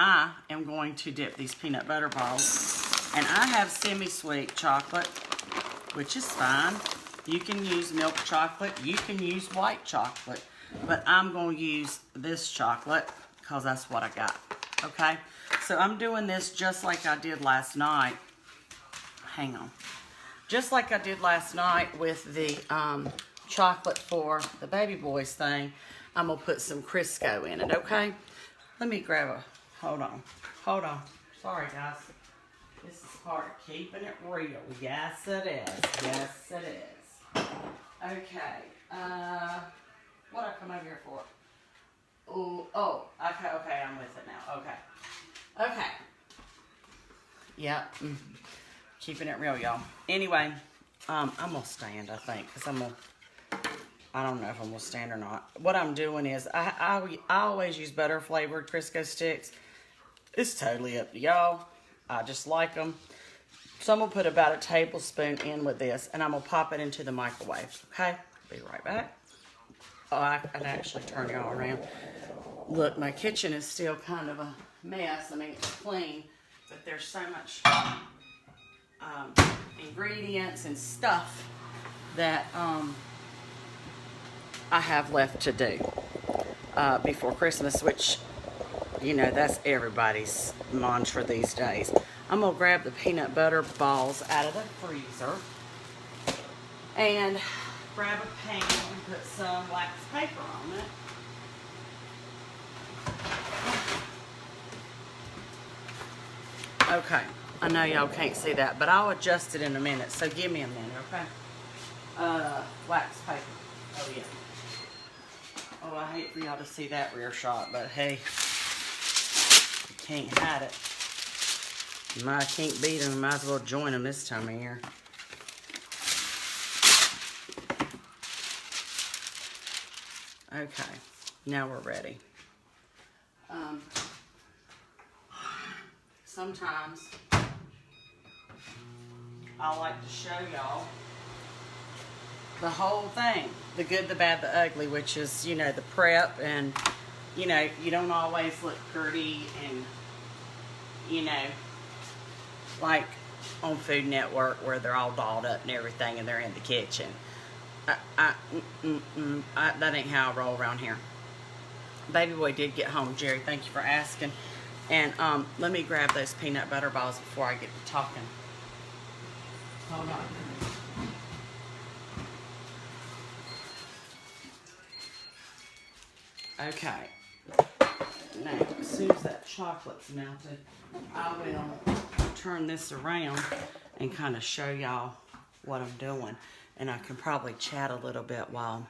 I am going to dip these peanut butter balls. And I have semi-sweet chocolate, which is fine. You can use milk chocolate. You can use white chocolate. But I'm going to use this chocolate because that's what I got. Okay? So I'm doing this just like I did last night. Hang on. Just like I did last night with the chocolate for the baby boys thing. I'm going to put some Crisco in it, okay? Let me grab a... Hold on. Sorry, guys. This is part of keeping it real. Yes, it is. Yes, it is. Okay. What I come over here for? Oh, okay, I'm with it now. Okay. Yep. Keeping it real, y'all. Anyway, I'm going to stand, I think, because I don't know if I'm going to stand or not. What I'm doing is, I always use butter-flavored Crisco sticks. It's totally up to y'all. I just like them. So I'm going to put about a tablespoon in with this, and I'm going to pop it into the microwave, okay? Be right back. Oh, I'd actually turn y'all around. Look, my kitchen is still kind of a mess. I mean, it's clean, but there's so much ingredients and stuff that I have left to do before Christmas, which, you know, that's everybody's mantra these days. I'm going to grab the peanut butter balls out of the freezer and grab a pan and put some wax paper on it. Okay, I know y'all can't see that, but I'll adjust it in a minute, so give me a minute, okay? Wax paper. Oh, yeah. Oh, I hate for y'all to see that rear shot, but hey, you can't hide it. I can't beat them, might as well join them this time of year. Okay, now we're ready. Sometimes I like to show y'all the whole thing, the good, the bad, the ugly, which is, you know, the prep, and, you know, you don't always look pretty, and, you know, like on Food Network where they're all dolled up and everything and they're in the kitchen. That ain't how I roll around here. Baby boy did get home, Jerry. Thank you for asking. And let me grab those peanut butter balls before I get to talking. Hold on. Okay. Now, as soon as that chocolate's melted, I will turn this around and kind of show y'all what I'm doing. And I can probably chat a little bit while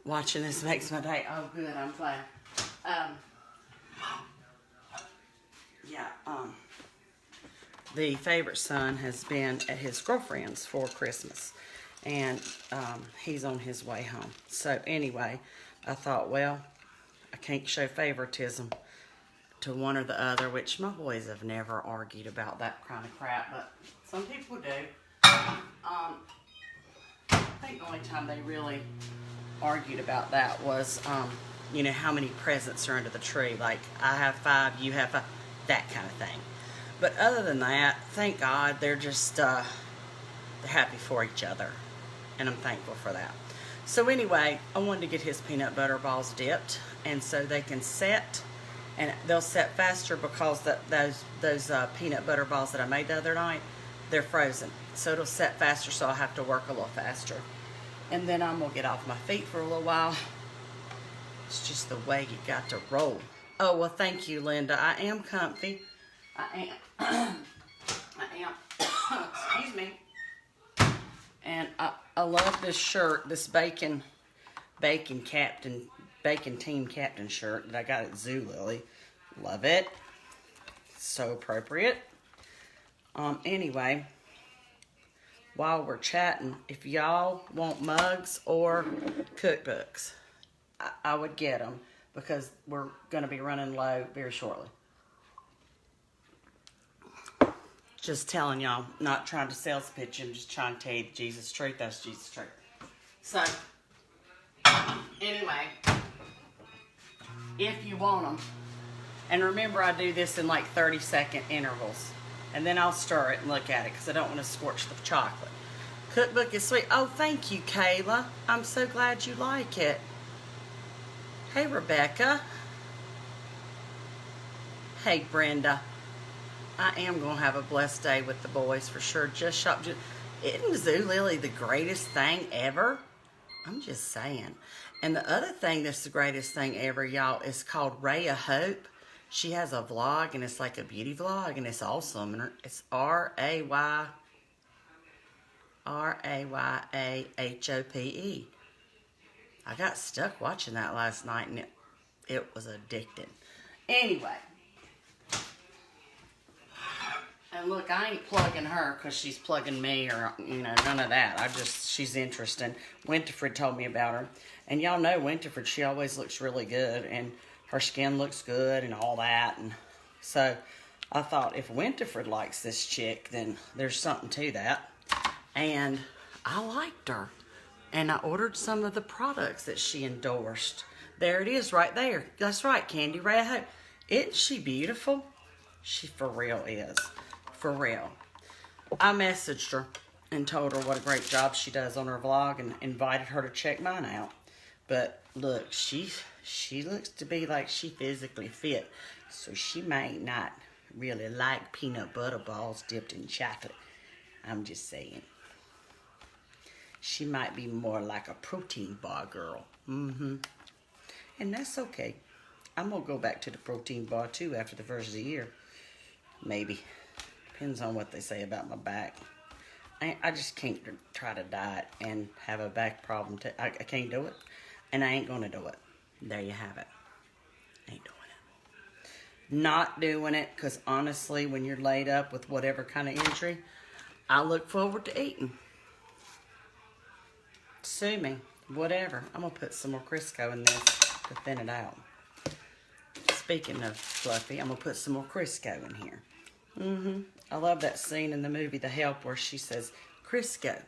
watching this makes my day. Oh, good, I'm glad. The favorite son has been at his girlfriend's for Christmas, and he's on his way home. So anyway, I thought, well, I can't show favoritism to one or the other, which my boys have never argued about that kind of crap, but some people do. I think the only time they really argued about that was, you know, how many presents are under the tree. Like, I have 5, you have 5, that kind of thing. But other than that, thank God, they're just, they're happy for each other. And I'm thankful for that. So anyway, I wanted to get his peanut butter balls dipped, and so they can set, and they'll set faster because those peanut butter balls that I made the other night, they're frozen. So it'll set faster, so I'll have to work a little faster. And then I'm going to get off my feet for a little while. It's just the way you got to roll. Oh, well, thank you, Linda. I am comfy. I am. Excuse me. And I love this shirt, this bacon team captain shirt that I got at Zulily. Love it. So appropriate. Anyway, while we're chatting, if y'all want mugs or cookbooks, I would get them because we're going to be running low very shortly. Just telling y'all, not trying to sales pitch, I'm just trying to tell you Jesus' truth. That's Jesus' truth. So, anyway, if you want them, And remember, I do this in like 30-second intervals. And then I'll stir it and look at it because I don't want to scorch the chocolate. Cookbook is sweet. Oh, thank you, Kayla. I'm so glad you like it. Hey, Rebecca. Hey, Brenda. I am going to have a blessed day with the boys for sure. Just shop. Isn't Zulily the greatest thing ever? I'm just saying. And the other thing that's the greatest thing ever, y'all, is called Ray of Hope. She has a vlog, and it's like a beauty vlog, and it's awesome. And it's Rayyahope. I got stuck watching that last night, and it was addicting. Anyway. And look, I ain't plugging her because she's plugging me or, none of that. She's interesting. Winterfred told me about her. And y'all know Winterfred, she always looks really good. And her skin looks good and all that. And so I thought if Winterfred likes this chick, then there's something to that. And I liked her. And I ordered some of the products that she endorsed. There it is right there. That's right, Candy Ray Hope. Isn't she beautiful? She for real is. For real. I messaged her and told her what a great job she does on her vlog and invited her to check mine out. But look, she looks to be like she physically fit. So she might not really like peanut butter balls dipped in chocolate. I'm just saying. She might be more like a protein bar girl. And that's okay. I'm going to go back to the protein bar too after the first of the year. Maybe. Depends on what they say about my back. I just can't try to diet and have a back problem. I can't do it. And I ain't going to do it. There you have it. Ain't doing it. Not doing it because honestly, when you're laid up with whatever kind of injury, I look forward to eating. Sue me. Whatever. I'm going to put some more Crisco in this to thin it out. Speaking of fluffy, I'm going to put some more Crisco in here. I love that scene in the movie The Help where she says, Crisco.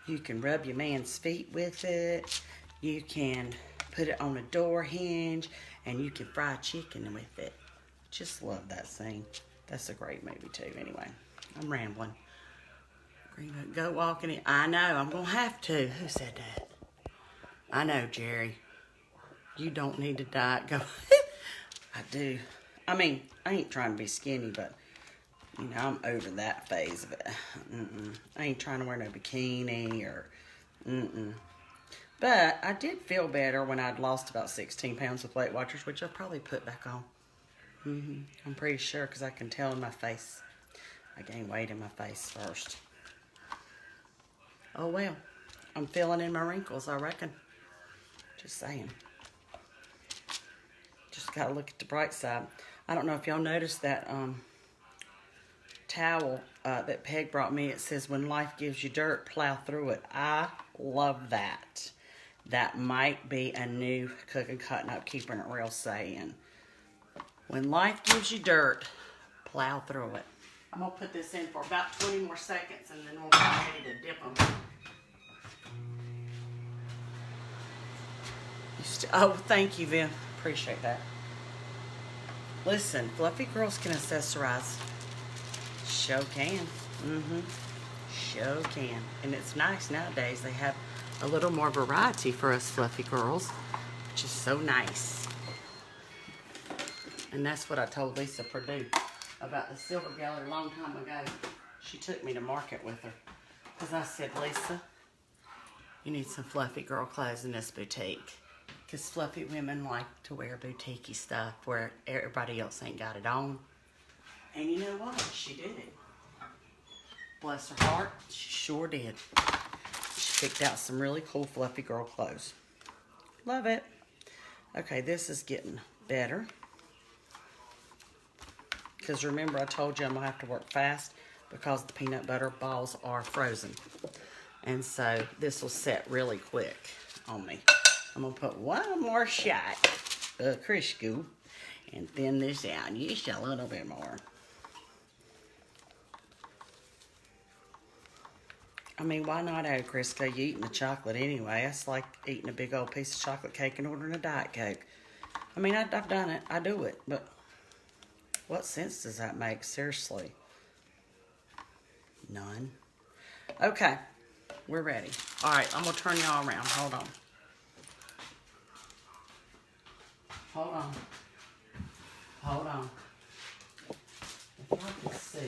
You can rub your man's feet with it. You can put it on a door hinge. And you can fry chicken with it. Just love that scene. That's a great movie too. Anyway, I'm rambling. Go walking in. I know, I'm going to have to. Who said that? I know, Jerry. You don't need to diet. Go. I do. I mean, I ain't trying to be skinny, but, I'm over that phase of it. I ain't trying to wear no bikini or, But I did feel better when I'd lost about 16 pounds with Weight Watchers, which I'll probably put back on. I'm pretty sure because I can tell in my face. I gained weight in my face first. Oh, well. I'm filling in my wrinkles, I reckon. Just saying. Just got to look at the bright side. I don't know if y'all noticed that towel that Peg brought me. It says, when life gives you dirt, plow through it. I love that. That might be a new Cooking Cutting Up Keeping It Real saying. When life gives you dirt, plow through it. I'm going to put this in for about 20 more seconds and then we'll get ready to dip them. Oh, thank you, Vim. Appreciate that. Listen, fluffy girls can accessorize. Sure can. Sure can. And it's nice nowadays. They have a little more variety for us fluffy girls, which is so nice. And that's what I told Lisa Purdue about the silver gallery a long time ago. She took me to market with her. Because I said, Lisa, you need some fluffy girl clothes in this boutique. Because fluffy women like to wear boutique-y stuff where everybody else ain't got it on. And you know what? She did it. Bless her heart, she sure did. She picked out some really cool fluffy girl clothes. Love it. Okay, this is getting better. Because remember, I told you I'm going to have to work fast because the peanut butter balls are frozen. And so this will set really quick on me. I'm going to put one more shot of Crisco and thin this out just a little bit more. I mean, why not add Crisco? You eating the chocolate anyway. It's like eating a big old piece of chocolate cake and ordering a Diet Coke. I mean, I've done it. I do it. But What sense does that make? Seriously. None. Okay. We're ready. All right. I'm going to turn y'all around. Hold on. Hold on. Hold on. If I can see.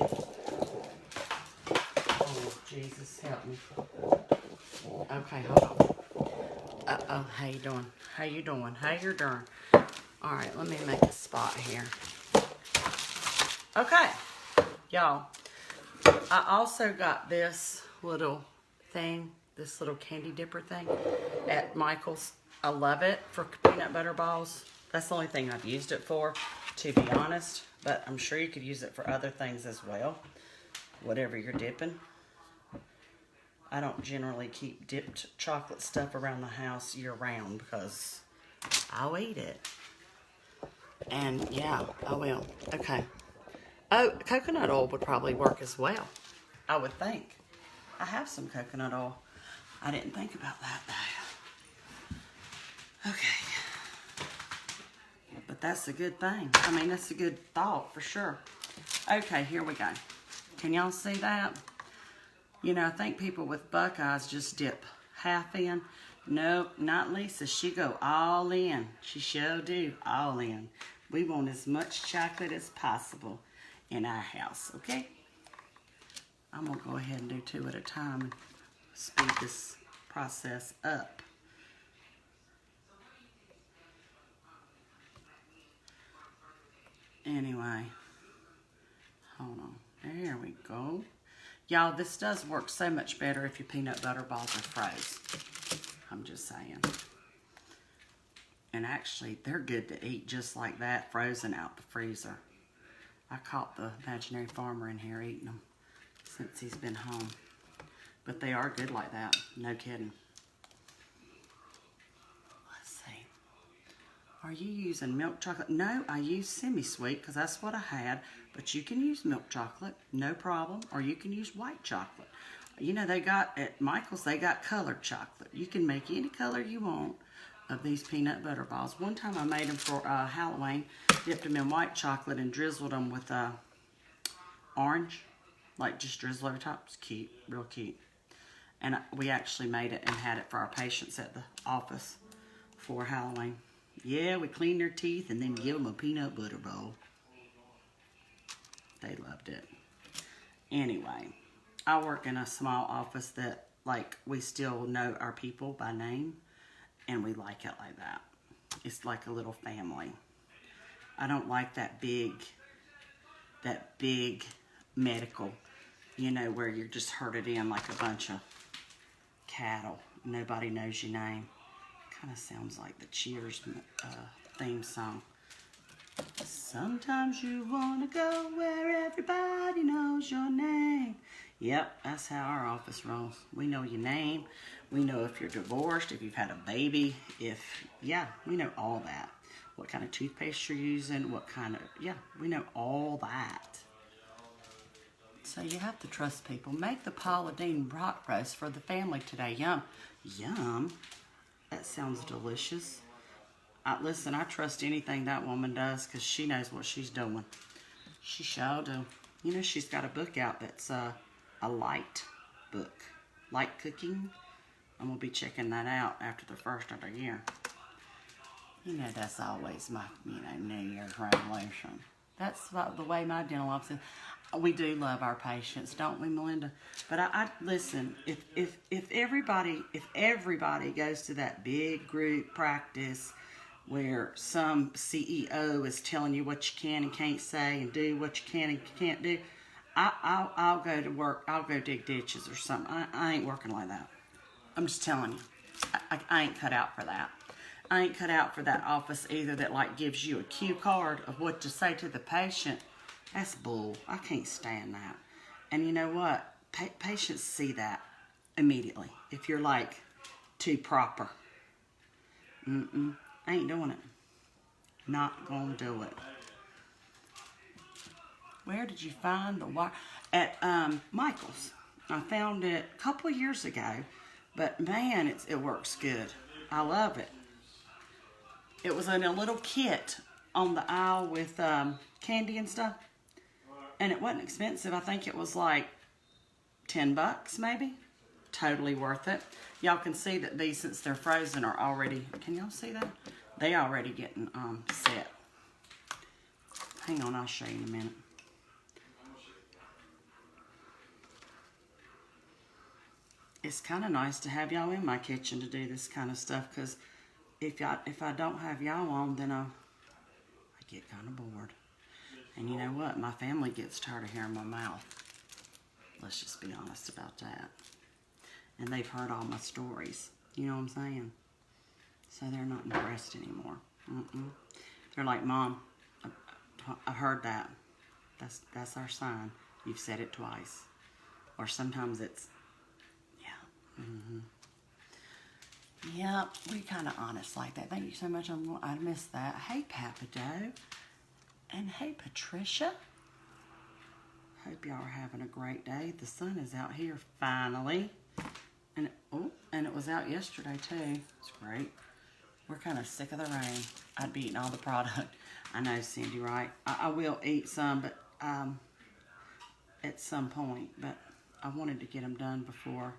Oh, Jesus, help me. Okay, hold on. Uh-oh, how you doing? How you doing? How you doing? All right, let me make a spot here. Okay, y'all. I also got this little thing, this little candy dipper thing at Michael's. I love it for peanut butter balls. That's the only thing I've used it for, to be honest. But I'm sure you could use it for other things as well. Whatever you're dipping. I don't generally keep dipped chocolate stuff around the house year round because I'll eat it. And yeah, I will. Okay. Oh, coconut oil would probably work as well, I would think. I have some coconut oil. I didn't think about that though. Okay. But that's a good thing. I mean, that's a good thought for sure. Okay, here we go. Can y'all see that? You know, I think people with Buckeyes just dip half in. Nope, not Lisa. She go all in. She sure do, all in. We want as much chocolate as possible in our house, okay? I'm going to go ahead and do 2 at a time and speed this process up. Anyway, hold on. There we go. Y'all, this does work so much better if your peanut butter balls are froze. I'm just saying. And actually, they're good to eat just like that, frozen out the freezer. I caught the imaginary farmer in here eating them since he's been home. But they are good like that, no kidding. Let's see. Are you using milk chocolate? No, I use semi-sweet because that's what I had. But you can use milk chocolate, no problem. Or you can use white chocolate. You know, they got, at Michael's, they got colored chocolate. You can make any color you want of these peanut butter balls. One time I made them for Halloween. Dipped them in white chocolate and drizzled them with orange. Like just drizzle over top. It's cute, real cute. And we actually made it and had it for our patients at the office for Halloween. Yeah, we clean their teeth and then give them a peanut butter bowl. They loved it. Anyway, I work in a small office that, like, we still know our people by name, and we like it like that. It's like a little family. I don't like that big medical, you know, where you're just herded in like a bunch of cattle. Nobody knows your name. Kind of sounds like the Cheers theme song. Sometimes you want to go where everybody knows your name. Yep, that's how our office rolls. We know your name. We know if you're divorced, if you've had a baby, yeah, we know all that. What kind of toothpaste you're using, what kind of, yeah, we know all that. So you have to trust people. Make the Paula Deen rock roast for the family today. Yum. Yum. That sounds delicious. Listen, I trust anything that woman does because she knows what she's doing. She sure do. You know, she's got a book out that's a light book. Light cooking. I'm going to be checking that out after the first of the year. You know, that's always my, New Year's resolution. That's the way my dental office is. We do love our patients, don't we, Melinda? But I listen, if everybody goes to that big group practice where some CEO is telling you what you can and can't say and do what you can and can't do, I'll go to work. I'll go dig ditches or something. I ain't working like that. I'm just telling you. I ain't cut out for that. I ain't cut out for that office either that like gives you a cue card of what to say to the patient. That's bull. I can't stand that. And you know what? Patients see that immediately. If you're like too proper. I ain't doing it. Not gonna do it. Where did you find the wire? At Michael's. I found it a couple of years ago, but man, it works good. I love it. It was in a little kit on the aisle with candy and stuff. And it wasn't expensive. I think it was like $10 maybe. Totally worth it. Y'all can see that these, since they're frozen, are already, can y'all see that? They already getting set. Hang on, I'll show you in a minute. It's kind of nice to have y'all in my kitchen to do this kind of stuff, because if I don't have y'all on, then I get kind of bored. And you know what? My family gets tired of hearing my mouth. Let's just be honest about that. And they've heard all my stories. You know what I'm saying? So they're not impressed anymore. They're like, Mom, I heard that. That's our sign. You've said it twice. Or sometimes it's, Yep, we're kind of honest like that. Thank you so much. I missed that. Hey, Papa Doe. And hey, Patricia. Hope y'all are having a great day. The sun is out here finally. And it was out yesterday too. It's great. We're kind of sick of the rain. I'd be eating all the product. I know, Cindy, right? I will eat some, but at some point. But I wanted to get them done before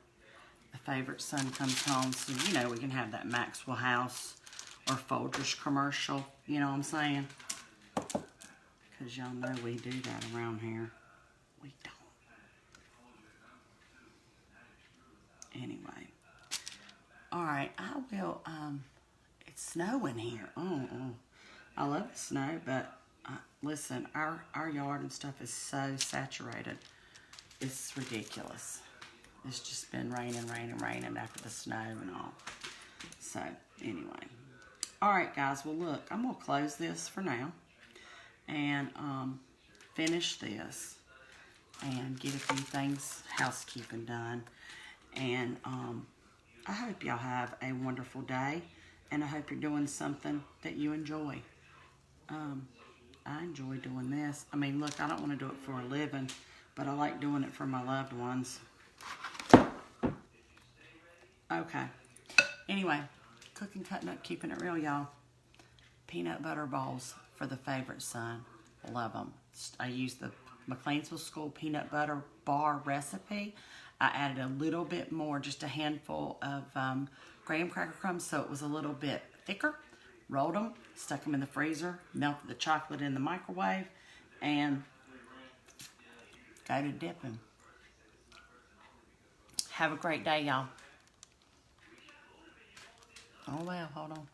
the favorite son comes home, so you know we can have that Maxwell House or Folgers commercial. You know what I'm saying? Because y'all know we do that around here. We don't. Anyway. Alright, I will, it's snowing here. I love the snow, but listen, our yard and stuff is so saturated. It's ridiculous. It's just been raining after the snow and all. So, anyway. Alright, guys. Well, look. I'm going to close this for now. And finish this. And get a few things, housekeeping done. And I hope y'all have a wonderful day. And I hope you're doing something that you enjoy. I enjoy doing this. I mean, look, I don't want to do it for a living. But I like doing it for my loved ones. Okay. Anyway, cooking, cutting up, keeping it real, y'all. Peanut butter balls for the favorite son. Love them. I used the McLeansville School peanut butter bar recipe. I added a little bit more, just a handful of graham cracker crumbs, so it was a little bit thicker. Rolled them, stuck them in the freezer, melted the chocolate in the microwave, and go to dipping. Have a great day, y'all. Oh, well, hold on.